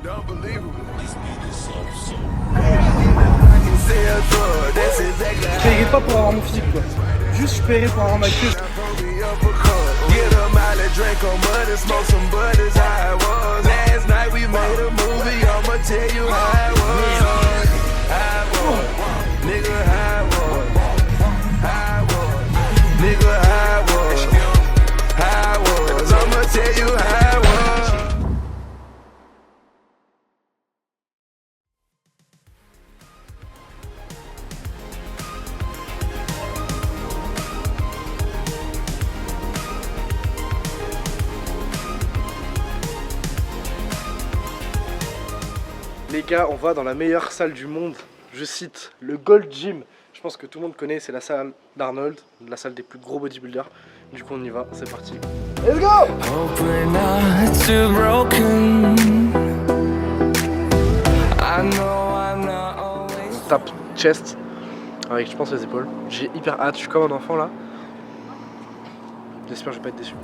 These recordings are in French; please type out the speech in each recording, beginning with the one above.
Je paierai pas pour avoir mon physique quoi. Juste je paierai pour avoir ma queue. Les gars, on va dans la meilleure salle du monde, je cite, le Gold Gym. Je pense que tout le monde connaît, c'est la salle d'Arnold, la salle des plus gros bodybuilders. Du coup on y va, c'est parti. Let's go! On tape chest avec je pense les épaules. J'ai hyper hâte, je suis comme un enfant là. J'espère que je vais pas être déçu.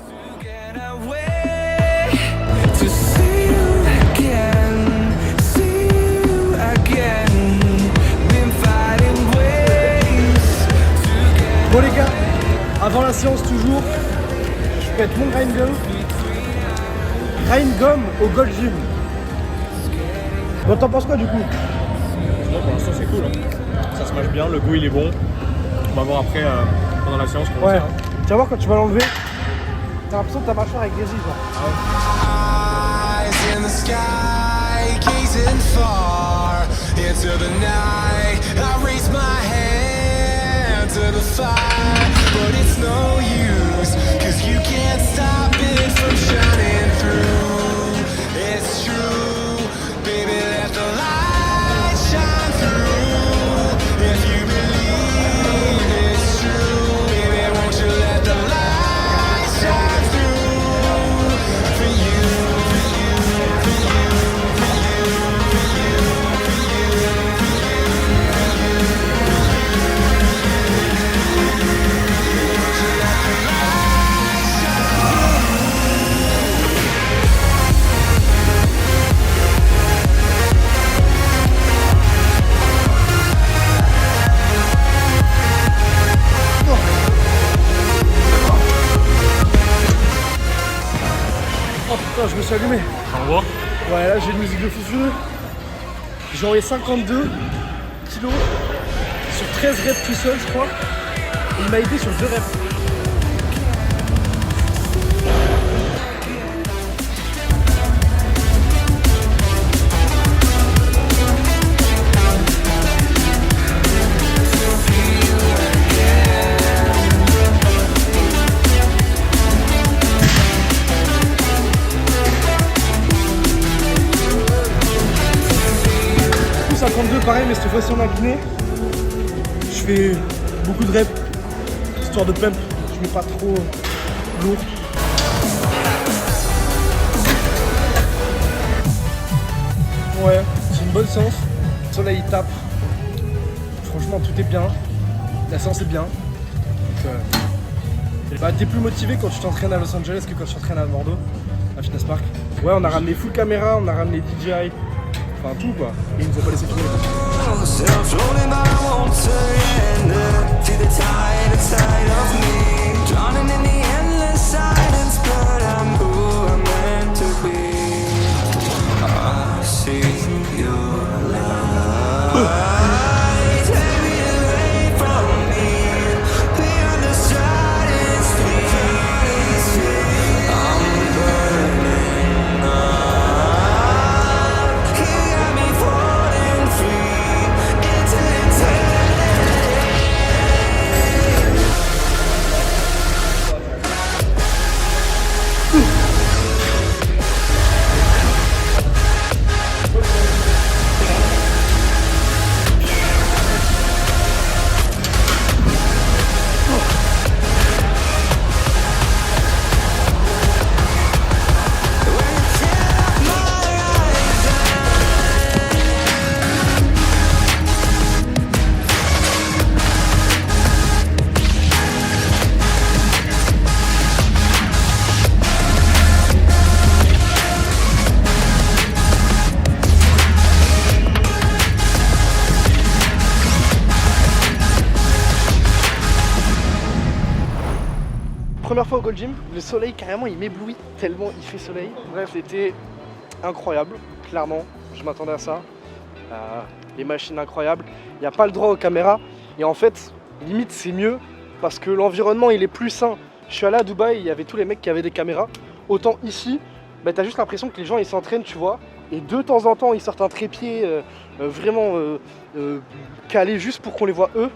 Bon les gars, avant la séance toujours, je pète mon grind gum au Gold Gym. Bon t'en penses quoi du coup? Bon, pour l'instant c'est cool, hein. Ça se mâche bien, le goût il est bon. On va voir après pendant la séance comment ouais. ça. Tu vas voir quand tu vas l'enlever, t'as l'impression que ta mâchoire est grésille genre. To the fire, but it's no use, cause you can't stop it from shining through. It's true, baby, let the light shine through. If you believe it's true, baby, won't you let the light shine through? For you, for you, for you, for you, for you, for you, for you, for you. Oh putain, je me suis allumé. On voit. Ouais, là j'ai une musique de fou furieux. J'ai envoyé 52 kilos sur 13 reps tout seul, je crois. Et il m'a aidé sur 2 reps. Du coup, 52 pareil, mais cette fois-ci en incliné. Je fais beaucoup de reps, histoire de pump, je mets pas trop lourd. Ouais, c'est une bonne séance. Le soleil il tape. Franchement tout est bien. La séance est bien. Donc, bah, t'es plus motivé quand tu t'entraînes à Los Angeles que quand tu t'entraînes à Bordeaux, à Fitness Park. Ouais, on a ramené full caméra, on a ramené DJI. Enfin tout quoi. Et ils nous ont pas laissé filmer. première fois au Gold Gym, le soleil carrément il m'éblouit tellement il fait soleil. Bref, c'était incroyable, clairement, je m'attendais à ça. Les machines incroyables, il n'y a pas le droit aux caméras et en fait, limite c'est mieux parce que l'environnement il est plus sain. Je suis allé à Dubaï, il y avait tous les mecs qui avaient des caméras. Autant ici, bah, t'as juste l'impression que les gens ils s'entraînent, tu vois. Et de temps en temps, ils sortent un trépied vraiment calé juste pour qu'on les voit eux.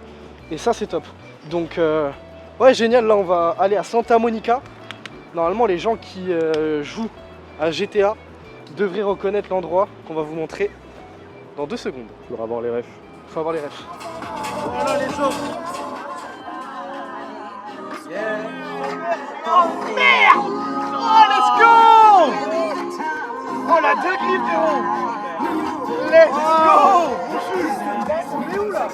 Et ça, c'est top. Donc, ouais, génial. Là, on va aller à Santa Monica. Normalement, les gens qui jouent à GTA devraient reconnaître l'endroit qu'on va vous montrer dans 2 secondes. Pour avoir les refs. Faut avoir les refs. Voilà les autres. Oh merde! Oh let's go! Oh la dinguerie frérot! Let's go! On est où là?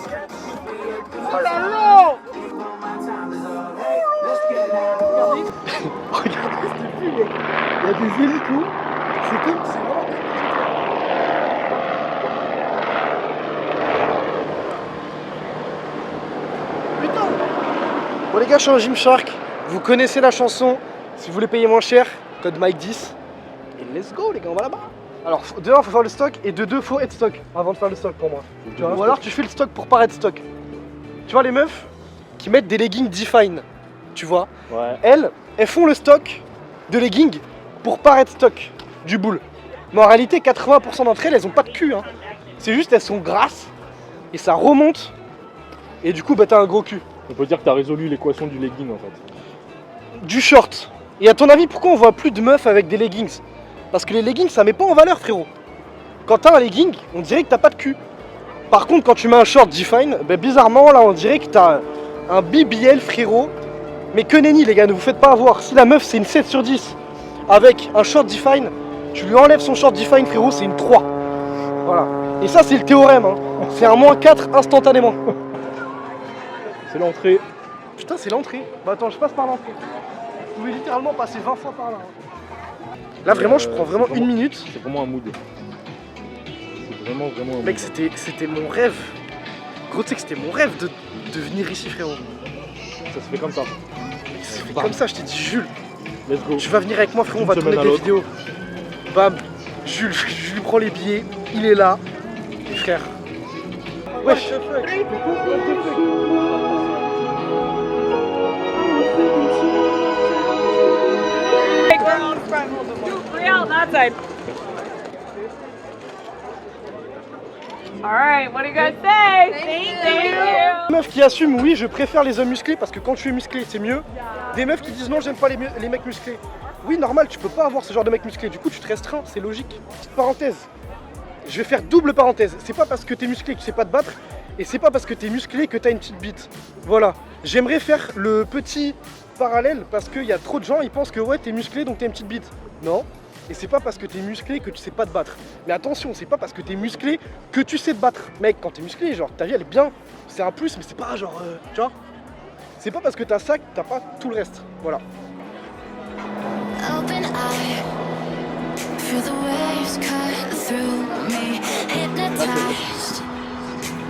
Oh là là! Regardez cette vue mec! Il y a des hélicos, c'est comme, c'est vraiment comme putain! Bon les gars, je suis un Gymshark, vous connaissez la chanson, si vous voulez payer moins cher, code Mike10. Et let's go les gars, on va là-bas. Alors de 1 faut faire le stock et de 2 faut être stock avant de faire le stock pour moi. Tu vois, ou alors tu fais le stock pour paraître stock. Tu vois les meufs qui mettent des leggings Define, tu vois, Ouais. elles font le stock de leggings pour paraître stock du boule. Mais en réalité 80% d'entre elles ont pas de cul hein. C'est juste elles sont grasses et ça remonte et du coup bah t'as un gros cul. On peut dire que t'as résolu l'équation du legging en fait. Du short. Et à ton avis pourquoi on voit plus de meufs avec des leggings? Parce que les leggings ça met pas en valeur frérot. Quand t'as un legging, on dirait que t'as pas de cul. Par contre quand tu mets un short Define, ben bizarrement là on dirait que t'as un BBL frérot. Mais que nenni les gars, ne vous faites pas avoir. Si la meuf c'est une 7 sur 10 avec un short Define, tu lui enlèves son short Define frérot, c'est une 3. Voilà. Et ça c'est le théorème hein. C'est un -4 instantanément. C'est l'entrée. Putain c'est l'entrée. Bah attends je passe par l'entrée. Vous pouvez littéralement passer 20 fois par là. Hein. Là vraiment je prends vraiment 1 minute. C'est vraiment un mood. C'est vraiment un mood. Mec c'était mon rêve. Gros tu sais que c'était mon rêve de venir ici frérot. Ça se fait comme ça. C'est fait comme ça, je t'ai dit Jules, Let's go. tu vas venir avec moi frérot, on va D'une tourner semaine à des l'autre. vidéos. Bam, Jules, je lui prends les billets, il est là. Et frère. Wesh. Real, that side. All right, what do you guys say? Thank you. Des meufs qui assument, oui, je préfère les hommes musclés parce que quand tu es musclé, c'est mieux. Des meufs qui disent non, j'aime pas les mecs musclés. Oui, normal, tu peux pas avoir ce genre de mec musclé, du coup tu te restreins, c'est logique. Petite parenthèse, je vais faire double parenthèse. C'est pas parce que t'es musclé que tu sais pas te battre, et c'est pas parce que t'es musclé que t'as une petite bite. Voilà, j'aimerais faire le petit parallèle parce qu'il y a trop de gens, ils pensent que ouais, t'es musclé donc t'as une petite bite. Non. Et c'est pas parce que t'es musclé que tu sais pas te battre. Mais attention, c'est pas parce que t'es musclé que tu sais te battre. Mec, quand t'es musclé, genre ta vie elle est bien, c'est un plus, mais c'est pas genre, tu vois. C'est pas parce que t'as ça que t'as pas tout le reste. Voilà. Open eye, feel the waves cut through me, hypnotized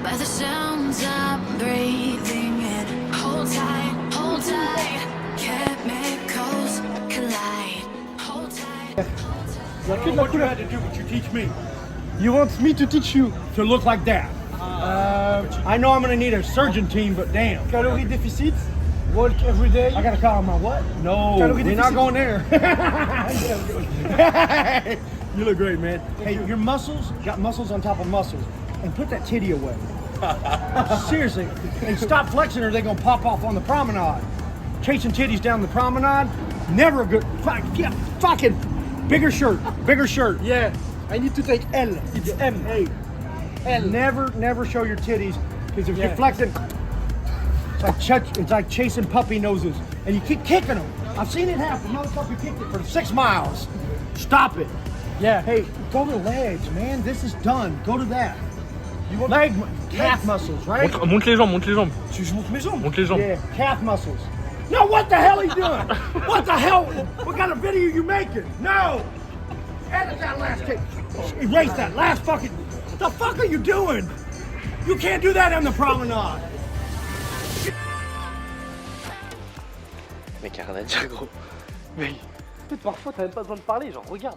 by the sounds I'm breathing in. Hold tight, chemicals collide. Hold tight. Y'a que de la couleur. to do what you teach me You want me to teach you. to look like that. I know I'm gonna need a surgeon team, but damn. Calorie déficit, walk every day. I gotta call him my what? No, Calorie we're not deficit. going there. You look great, man. Hey, your muscles got muscles on top of muscles. And put that titty away. Seriously. And stop flexing or they're gonna pop off on the promenade. Chasing titties down the promenade, never a good. Yeah, fucking bigger shirt. Yeah, I need to take L. It's M. Hey, L. never show your titties because if Yeah. you're flexing, it's like chasing puppy noses, and you keep kicking them. I've seen it happen. Motherfucker kicked it for 6 miles. Stop it. Yeah. Hey, go to legs, man. This is done. Go to that. You want Calf muscles, right? Monte les jambes, monte les jambes. Tu montes mes jambes. Monte les jambes. Yeah, calf muscles. No, what the hell are you doing? What the hell? What kind of video are you making? No! Edit that last tape. Erase that last fucking. The fuck are you doing? You can't do that on the promenade. Mec, y'a rien à dire, gros. Mais peut-être parfois t'as même pas besoin de parler, genre regarde.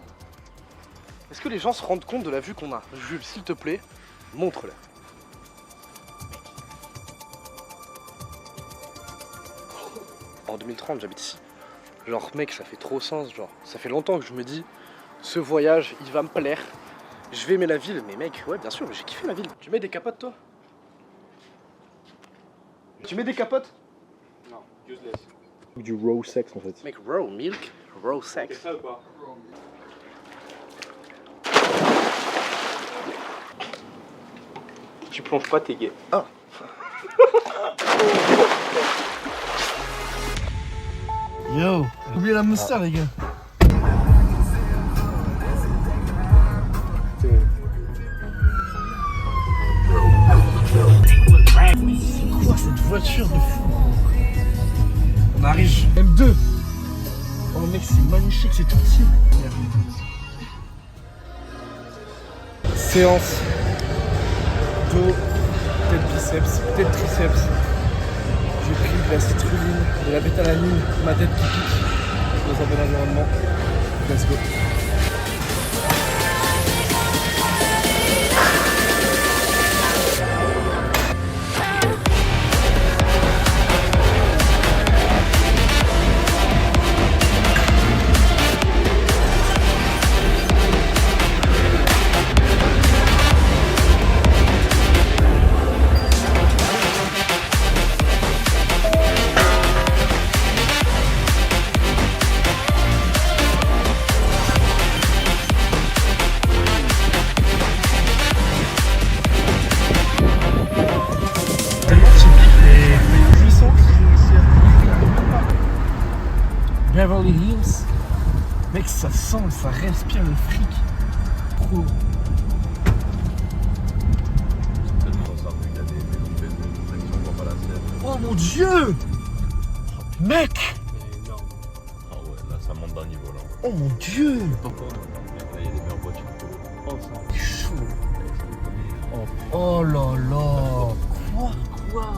Est-ce que les gens se rendent compte de la vue qu'on a? Jules, s'il te plaît, montre-la. En 2030, j'habite ici. Genre, mec, ça fait trop sens, genre. Ça fait longtemps que je me dis, ce voyage, il va me plaire. Je vais aimer la ville, mais mec, ouais, bien sûr, mais j'ai kiffé la ville. Tu mets des capotes, toi? Tu mets des capotes? Non, useless. Du raw sex en fait. Mec, raw milk, raw sex. C'est ça ou pas? Tu plonges pas, t'es gay. Ah. Yo, oubliez la moustache, les gars. C'est quoi cette voiture de fou? On arrive. M2. Oh mec, c'est magnifique, c'est tout petit. Séance dos, peut-être biceps, peut-être triceps. J'ai pris de la citrulline, de la bétalamine, ma tête qui pique dans un bon environnement. Let's go. Beverly Hills, mec, ça sent, ça respire le fric. Trop. Oh mon dieu! Mec! Ah ouais, là ça monte d'un niveau là. Oh mon dieu! Là il y a des meilleures voitures. C'est chaud. Oh là là! Quoi?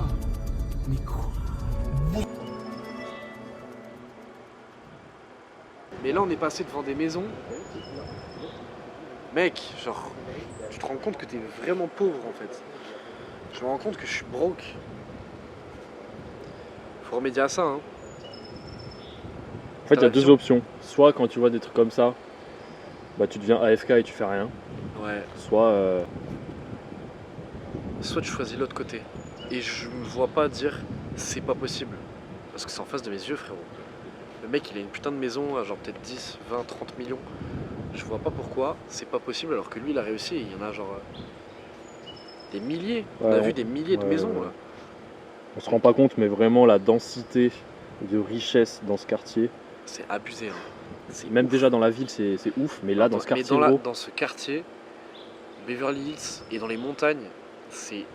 Mais quoi? Mais là on est passé devant des maisons. Mec, genre, tu te rends compte que t'es vraiment pauvre en fait. Je me rends compte que je suis broke. Faut remédier à ça, hein. En fait, il y a deux Vision. options. Soit quand tu vois des trucs comme ça, bah tu deviens AFK et tu fais rien. Ouais. Soit Soit tu choisis l'autre côté. Et je me vois pas dire c'est pas possible. Parce que c'est en face de mes yeux, frérot. Le mec, il a une putain de maison à genre peut-être 10, 20, 30 millions. Je vois pas pourquoi c'est pas possible alors que lui, il a réussi. Il y en a genre des milliers. On a Ouais, vu des milliers de ouais, maisons. ouais. Là. on se rend pas compte, mais vraiment la densité de richesse dans ce quartier. C'est abusé. Hein. C'est Même ouf. déjà dans la ville, c'est ouf, mais là dans ce Mais quartier, gros, dans ce quartier, Beverly Hills et dans les montagnes, c'est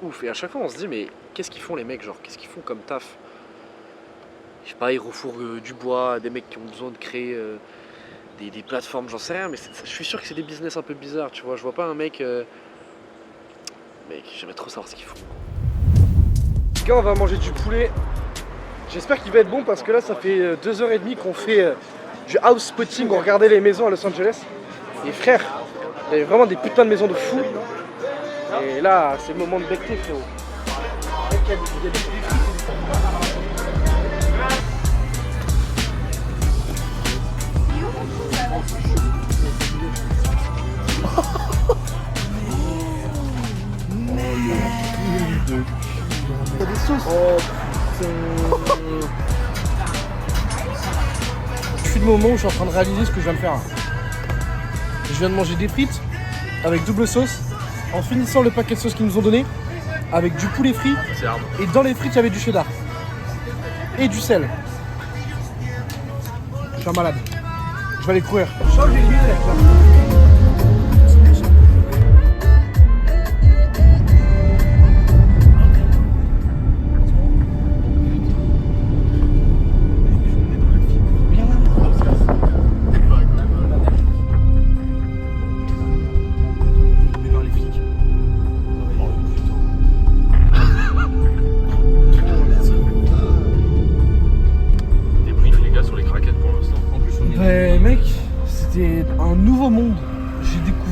ouf. Et à chaque fois, on se dit, mais qu'est-ce qu'ils font les mecs? Genre, qu'est-ce qu'ils font comme taf? Je sais pas, ils refourguent du bois, des mecs qui ont besoin de créer des plateformes, j'en sais rien, mais je suis sûr que c'est des business un peu bizarres, tu vois. Je vois pas un mec. Mec, j'aimerais trop savoir ce qu'ils font. Les gars, on va manger du poulet. J'espère qu'il va être bon parce que là, ça fait 2h30 qu'on fait du house spotting, on regardait les maisons à Los Angeles. Et frère, il y avait vraiment des putains de maisons de fous. Et là, c'est le moment de becter, frérot. Il y a des sauces. Oh putain. Je suis le moment où je suis en train de réaliser ce que je viens de faire. Je viens de manger des frites avec double sauce en finissant le paquet de sauce qu'ils nous ont donné avec du poulet frit. Et dans les frites, il y avait du cheddar et du sel. Je suis un malade. Je vais aller courir. Change les lunettes là.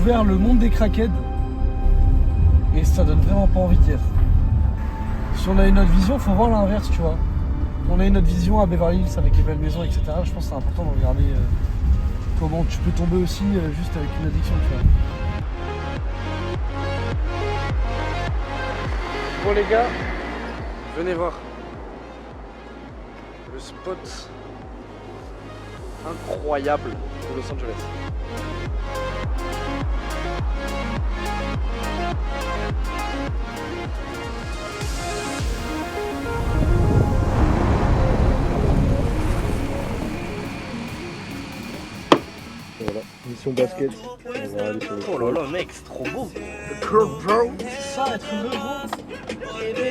découvert le monde des crackheads et ça donne vraiment pas envie d'y être. Si on a une autre vision, faut voir l'inverse, tu vois. On a une autre vision à Beverly Hills avec les belles maisons, etc. Je pense que c'est important de regarder comment tu peux tomber aussi juste avec une addiction, tu vois. Bon les gars, venez voir le spot incroyable de Los Angeles. Voilà, mission basket. On va aller sur le Oh là là mec, c'est trop beau. Bro, c'est ça être heureux gros.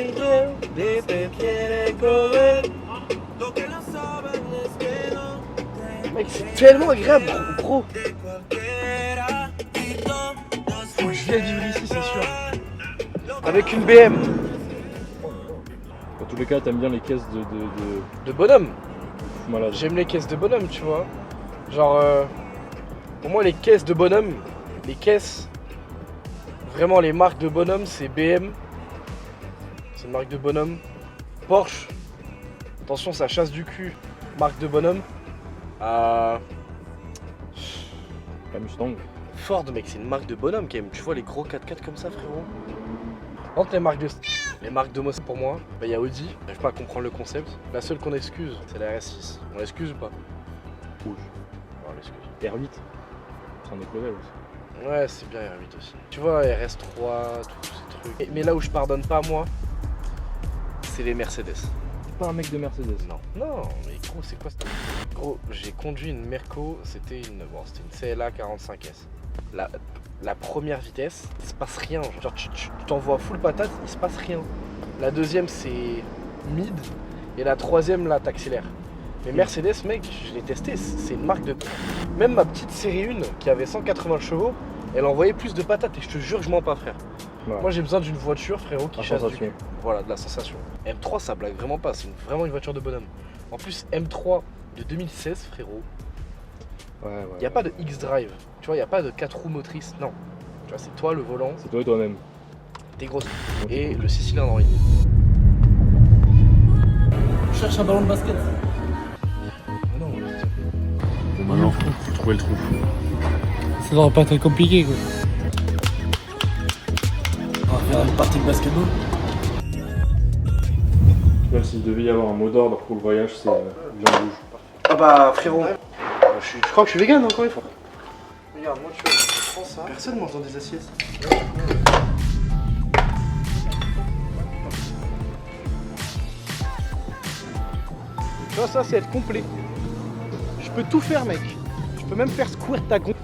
Mec, c'est tellement agréable, gros. Faut que je vienne vivre ici, c'est sûr. Avec une BM. Dans tous les cas, t'aimes bien les caisses De bonhomme. malade. J'aime les caisses de bonhomme, tu vois. Genre, pour moi, les caisses de bonhomme, les caisses, vraiment les marques de bonhomme, c'est BM. C'est une marque de bonhomme. Porsche. Attention, ça chasse du cul. Marque de bonhomme. La Mustang. Ford, mec, c'est une marque de bonhomme quand même. Tu vois les gros 4x4 comme ça, frérot. Entre les marques de motos pour moi, bah y a Audi. J'arrive pas à comprendre le concept. La seule qu'on excuse, c'est la RS6. On l'excuse ou pas? Rouge. On l'excuse. R8. C'est un autre level aussi. Ouais, c'est bien R8 aussi. Tu vois, RS3, tous ces trucs. Mais là où je pardonne pas, moi, c'est les Mercedes. Pas un mec de Mercedes. Non, mais gros, c'est quoi ça? Gros, j'ai conduit une Merco, c'était une CLA 45S. La première vitesse, il se passe rien. Genre, tu t'envoies full patate, il se passe rien. La deuxième, c'est mid. Et la troisième, là, t'accélères. Mais Mercedes, mec, je l'ai testé, c'est une marque de... Même ma petite série 1, qui avait 180 chevaux, elle envoyait plus de patates. Et je te jure, je mens pas, frère. Ouais. Moi, j'ai besoin d'une voiture, frérot, qui La chasse du sensation. cul. Voilà, de la sensation. M3, ça blague vraiment pas, c'est vraiment une voiture de bonhomme. En plus, M3 de 2016, frérot, Ouais. il n'y a pas de X-Drive, tu vois, il n'y a pas de 4 roues motrices, non. Tu vois, c'est toi le volant, C'est toi et toi-même. t'es grosse. Et le 6 cylindres en ligne. Je cherche un ballon de basket. Non, Bon, maintenant, faut trouver le trou. Ça devrait pas être très compliqué quoi. On va faire une partie de basketball. Même s'il devait y avoir un mot d'ordre pour le voyage, c'est viande rouge. Ah bah frérot, je crois que je suis vegan encore une fois. Regarde, moi tu vois, je prends ça. Personne mange dans des assiettes. Tu vois, ça c'est être complet. Je peux tout faire, mec. Je peux même faire squirt ta gonfle.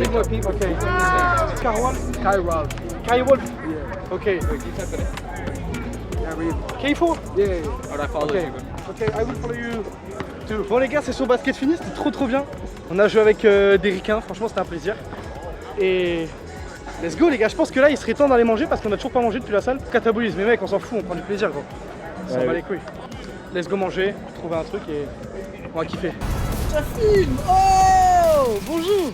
Okay. Carwal? Kaiwolf? Yeah. Okay. K4? Yeah. Okay, I will follow you too. Bon les gars, c'est sur basket fini, c'était trop bien. On a joué avec des ricains, franchement c'était un plaisir. Et let's go les gars, je pense que là il serait temps d'aller manger parce qu'on a toujours pas mangé depuis la salle. Catabolisme, mais mec on s'en fout, on prend du plaisir gros. On s'en bat les couilles. Let's go manger, trouver un truc et on va kiffer. Ça filme! Oh! Bonjour!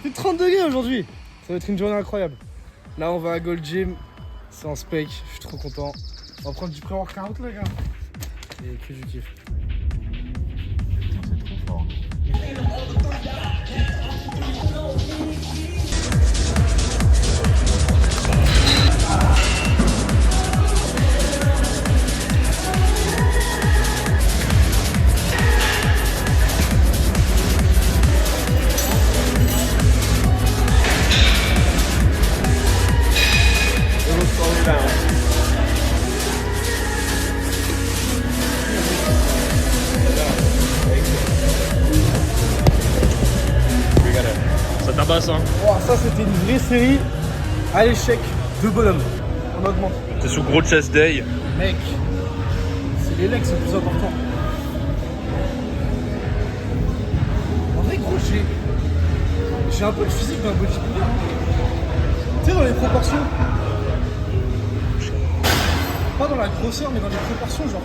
C'est 30 degrés aujourd'hui. Ça va être une journée incroyable. Là on va à Gold Gym, c'est en spec, je suis trop content. On va prendre du pré-workout les gars. Et que je kiffe. C'est trop fort. Ça tabasse, hein. Oh, ça c'était une vraie série à l'échec de bonhomme. On augmente. C'est sous gros chest day. Mec, c'est les legs le plus important. En vrai gros j'ai un peu le physique d'un bodybuilder. Tu sais dans les proportions. pas dans la grosseur, mais dans les proportions, genre.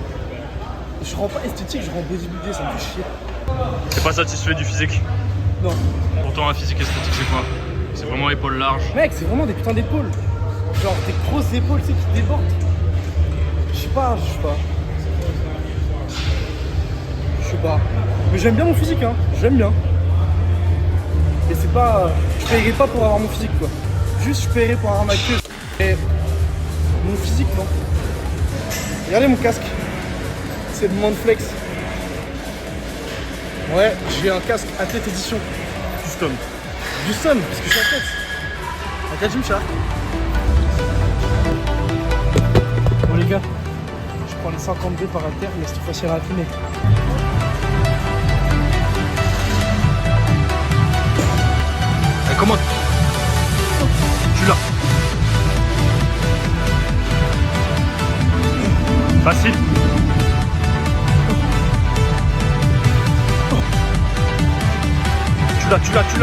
Je rends pas esthétique, je rends bodybuildé, ça me fait chier. T'es pas satisfait du physique? Non. Pourtant un physique esthétique c'est quoi? C'est vraiment épaules larges. Mec, c'est vraiment des putains d'épaules. Genre des grosses épaules, tu sais, qui débordent. Je sais pas. Mais j'aime bien mon physique, hein. J'aime bien. Et c'est pas... Je paierai pas pour avoir mon physique, quoi. Juste, je paierai pour avoir ma queue. Et mon physique, non. Regardez mon casque. C'est le moment de flex. Ouais, j'ai un casque athlète édition. Custom. Custom, parce que je suis athlète. Un Gymshark. Bon les gars, je prends les 52 par haltère, mais cette fois-ci raffiné. Allez, comment? Tu l'as. Facile. Tu l'as. Bon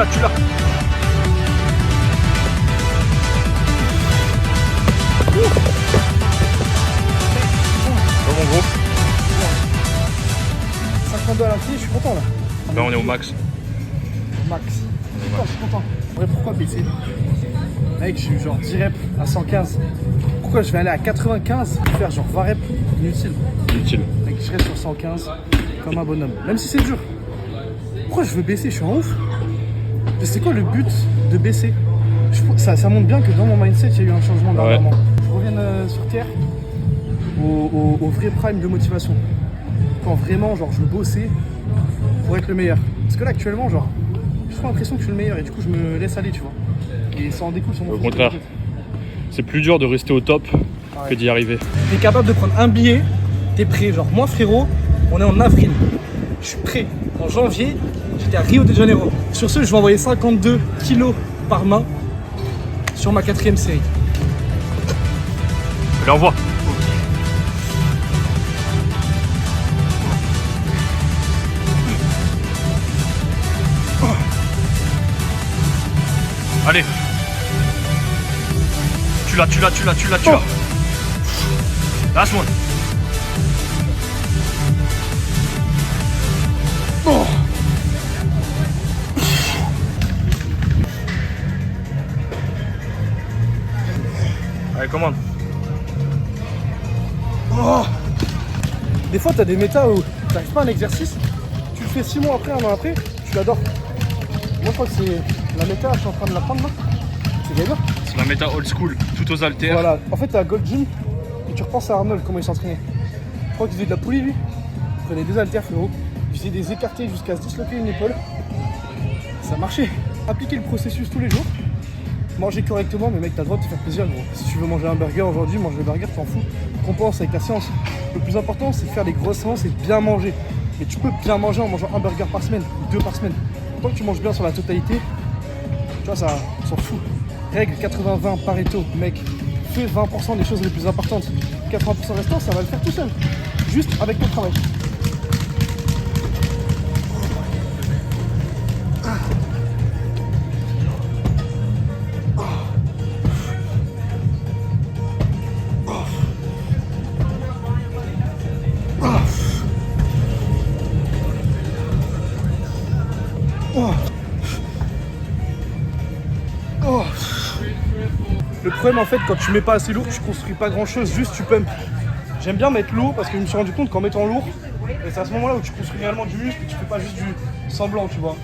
mon gros. 52 à la pied, je suis content là. Là on est au max. Max. Je suis content. En vrai, pourquoi baisser? Mec, je suis genre 10 reps à 115. Pourquoi je vais aller à 95 pour faire genre 20 reps? Inutile. Mec, je reste sur 115 comme un bonhomme. Même si c'est dur. Pourquoi je veux baisser? Je suis en ouf. C'est quoi le but de baisser? Ça montre bien que dans mon mindset, il y a eu un changement dernièrement. Je reviens sur Terre au vrai prime de motivation. Quand vraiment, genre, je veux bosser pour être le meilleur. Parce que là, actuellement, genre, j'ai trop l'impression que je suis le meilleur et du coup, je me laisse aller, tu vois. Et ça en découle sur mon Au physique. contraire. C'est plus dur de rester au top que d'y arriver. T'es capable de prendre un billet, t'es prêt. Genre, moi, frérot, on est en avril. Je suis prêt. En janvier, j'étais à Rio de Janeiro. Sur ce, je vais envoyer 52 kilos par main sur ma 4ème série. Allez, envoie. Allez. Tu l'as. Last one. Allez, commande. Des fois, t'as des méta où t'arrives pas à un exercice, tu le fais 6 mois après, 1 an après, tu l'adores. Moi, je crois que c'est la méta, je suis en train de l'apprendre là. C'est gagnant. C'est la méta old school, tout aux haltères. Voilà, en fait, t'es à Gold Gym et tu repenses à Arnold, comment il s'entraînait. Je crois qu'il faisait de la poulie lui. Il prenait des haltères, frérot. Il faisait des écartés jusqu'à se disloquer une épaule. Ça marchait. Appliquer le processus tous les jours. Manger correctement, mais mec, t'as le droit de te faire plaisir, gros. Si tu veux manger un burger aujourd'hui, mange le burger, t'en fous. Compense avec la séance. Le plus important, c'est de faire des grosses séances et de bien manger. Mais tu peux bien manger en mangeant un burger par semaine, ou 2 par semaine. Tant que tu manges bien sur la totalité, tu vois, ça s'en fout. Règle 80-20 Pareto, mec. Fais 20% des choses les plus importantes. 80% restant, ça va le faire tout seul. Juste avec ton travail. Le problème en fait quand tu mets pas assez lourd, tu construis pas grand chose, juste tu pumps. J'aime bien mettre lourd parce que je me suis rendu compte qu'en mettant lourd, c'est à ce moment là où tu construis réellement du muscle et tu fais pas juste du semblant, tu vois.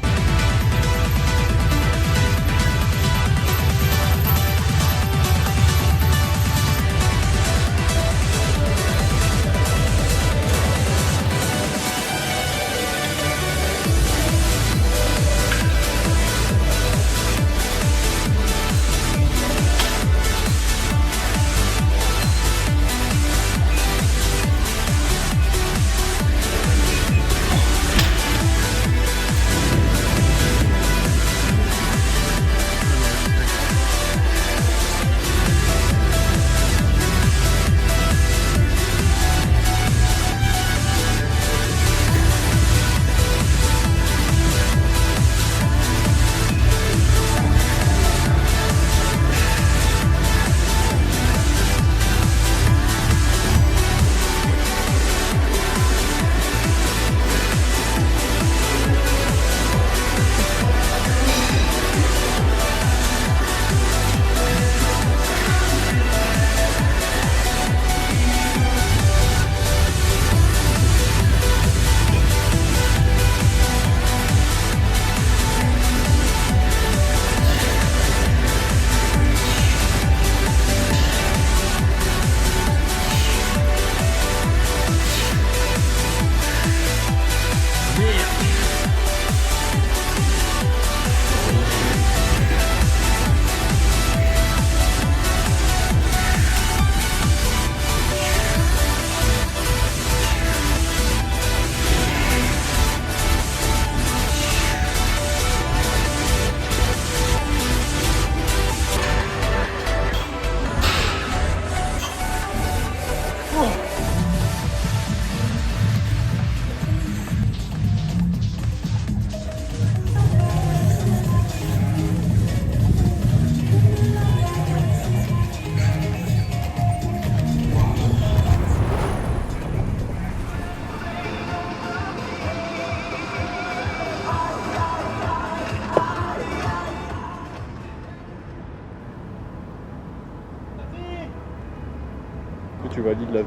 valide la vue.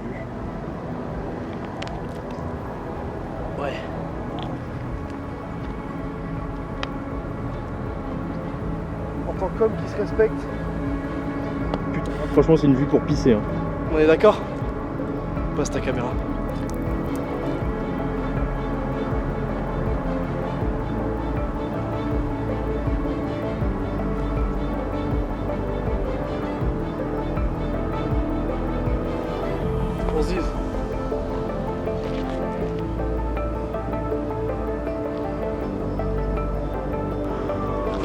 Ouais. En tant qu'homme qui se respecte, Franchement, c'est une vue pour pisser. Hein. on est d'accord? Passe ta caméra. On se dise.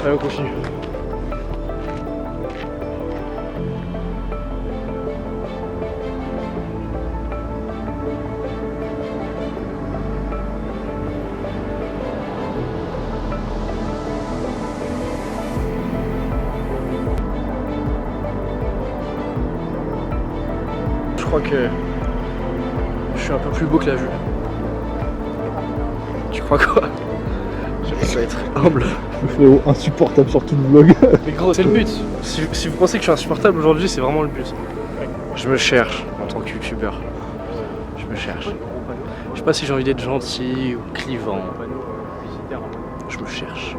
Allez, on continue. Je crois que je suis un peu plus beau que la vue. Tu crois quoi? Je vais être humble. Le frérot insupportable sur tout le vlog. Mais gros, c'est le but. Si vous pensez que je suis insupportable aujourd'hui, c'est vraiment le but. Je me cherche en tant que youtubeur. Je me cherche. Je sais pas si j'ai envie d'être gentil ou clivant. Je me cherche.